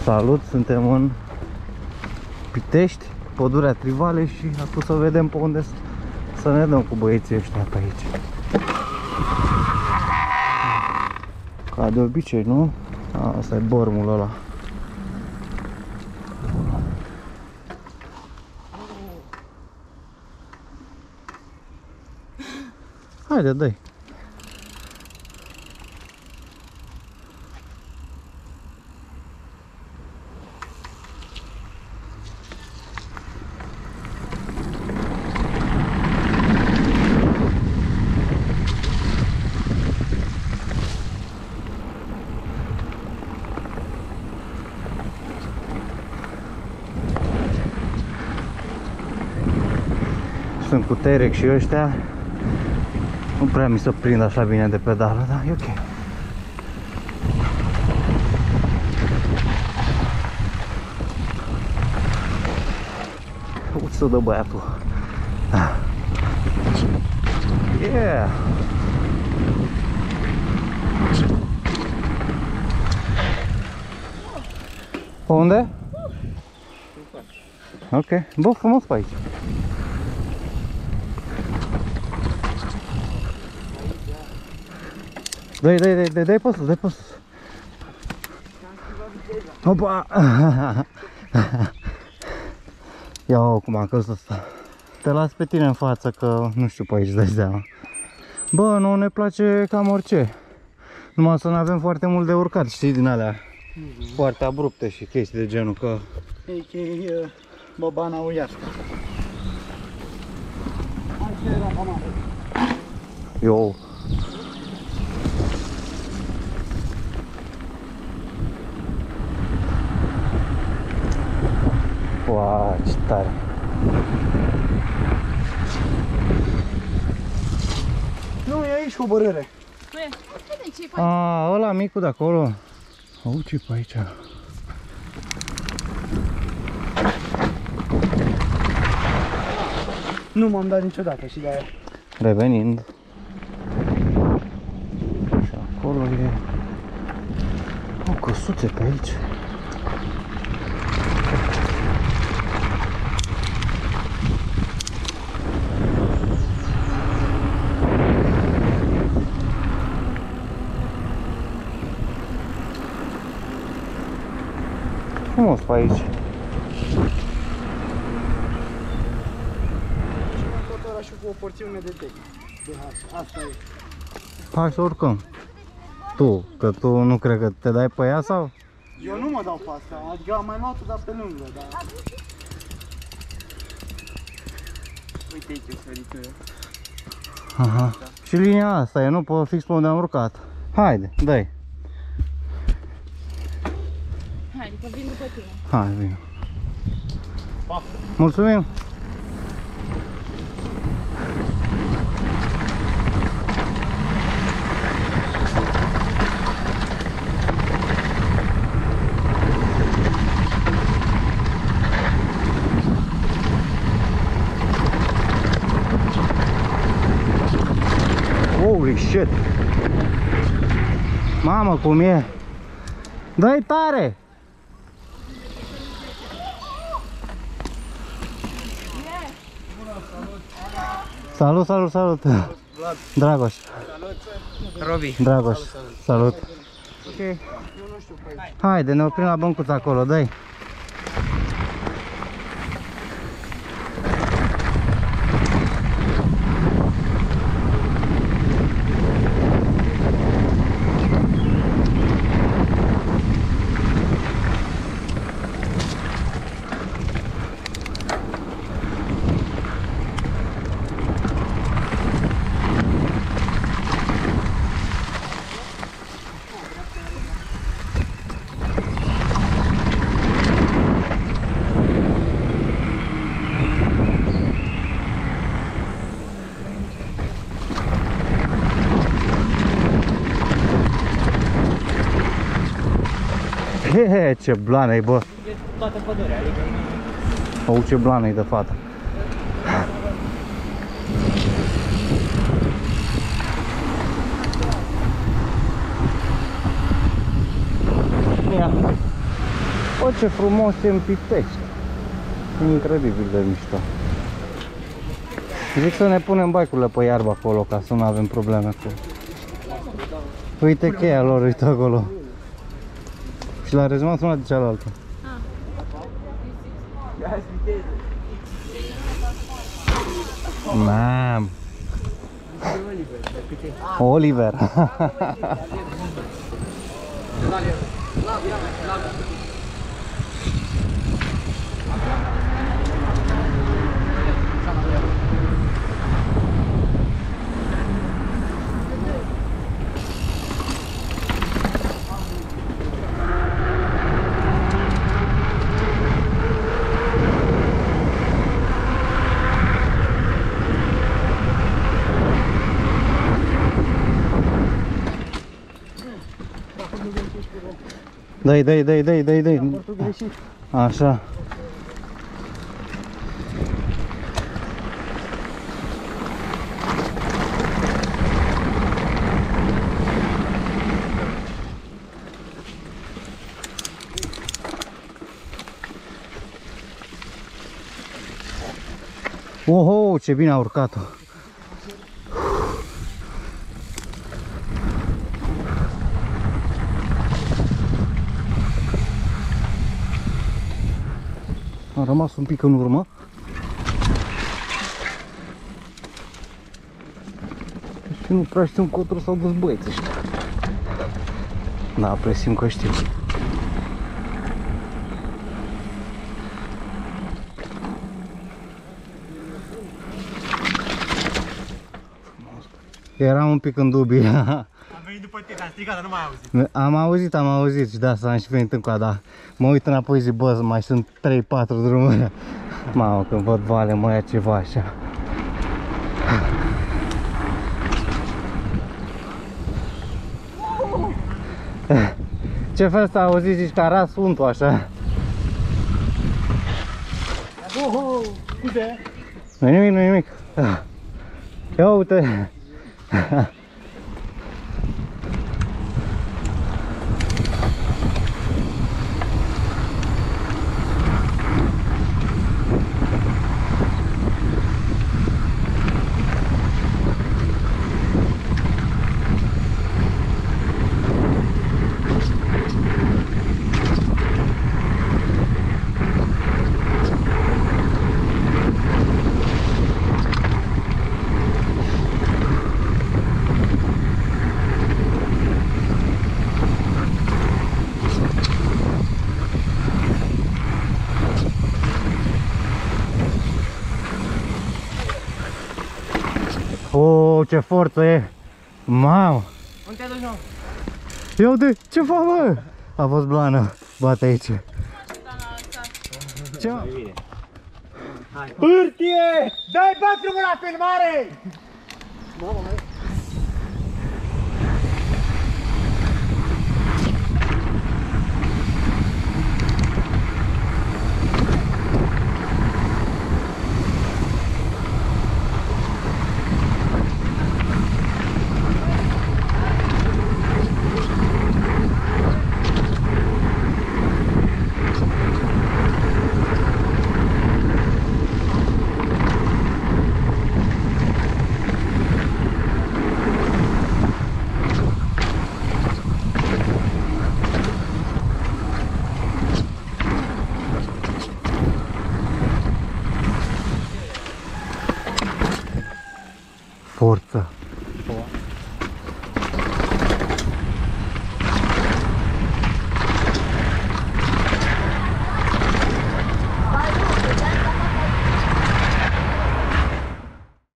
Salut, suntem în Pitești, pădurea Trivale și acum să vedem pe unde să ne dăm cu băieții ăștia pe aici. Ca de obicei, nu? Asta e bărmul ăla. Haide, dă-i. Sunt cu Terec și ăștia. Nu prea mi se prind așa bine de pedală, dar e ok. Uite să dă băiatul. Yeah! Pe unde? Ok. Bă, frumos pe aici. Dai pe sus, dai pe sus. Opa! Ia cum a căzut ăsta. Te las pe tine în față că nu știu pe aici, dai seama. Bă, nu ne place cam orice. Numai să nu avem foarte mult de urcat, știi, din alea foarte abrupte și chestii de genul că... E bobana uiască. Eu... Uau, ce tare! Nu, e aici coborâre. A, ăla micul de acolo. Au ce pe aici? Nu m-am dat niciodată și de-aia. Revenind. Și acolo e... O căsuțe pe aici. Frumos pe aici. Tot orașul cu o porțiune de tec. De H. Asta e. Hai să urcăm. Tu, că tu nu cred că te dai pe ea sau? Eu nu mă dau pe asta, adică am mai luat-o, dar pe lângă, dar... Uite aici, săritură. Aha. Și linia asta e, nu pe fix pe unde am urcat. Haide, dai. Hai, că vin după tine. Hai, vino. Mulțumim. Holy shit! Mamă, cum e! Dă-i tare! Salut, salut, salut! Vlad. Dragoș! Salut! Robi! Dragoș! Salut! Ok. Eu nu știu pe aici. Haide, ne oprim la băncuța acolo, dă-i! Hehe, ce blană-i, bă! Toată pădurea, adică... Au, ce blană-i de fată! Ia! O, ce frumos e în Pitești. Incredibil de mișto. Zic să ne punem bike-urile pe iarbă acolo, ca să nu avem probleme cu... Uite cheia lor, uite acolo. Și l-a rezumat una de cealaltă. Mam. Oliver. Dai. Raportul greșit. Așa. Oho, ce bine a urcat-o. Am rămas un pic în urmă. Și nu prea știu încotro s-au dus băieții ăștia. Da, presim că știu. Eram un pic în dubii. Am venit după tine, am strigat, dar nu m-ai auzit. Am auzit și de asta am și venit încă, dar mă uit înapoi, zic, bă, mai sunt 3-4 drumuri. Mamă, când văd vale, mă ia ceva așa. Ce fel s-a auzit, zici că a ras untul așa? Oho, scuze. Nu-i nimic, nu-i nimic. Ia uite. Oh, ce forță e! Mamă! Unde te duci, mă? Ia uite, ce fac, mă? A fost blană. Bate aici. Ce mă? Hârtie! Dai bac drumul la filmare! Forță.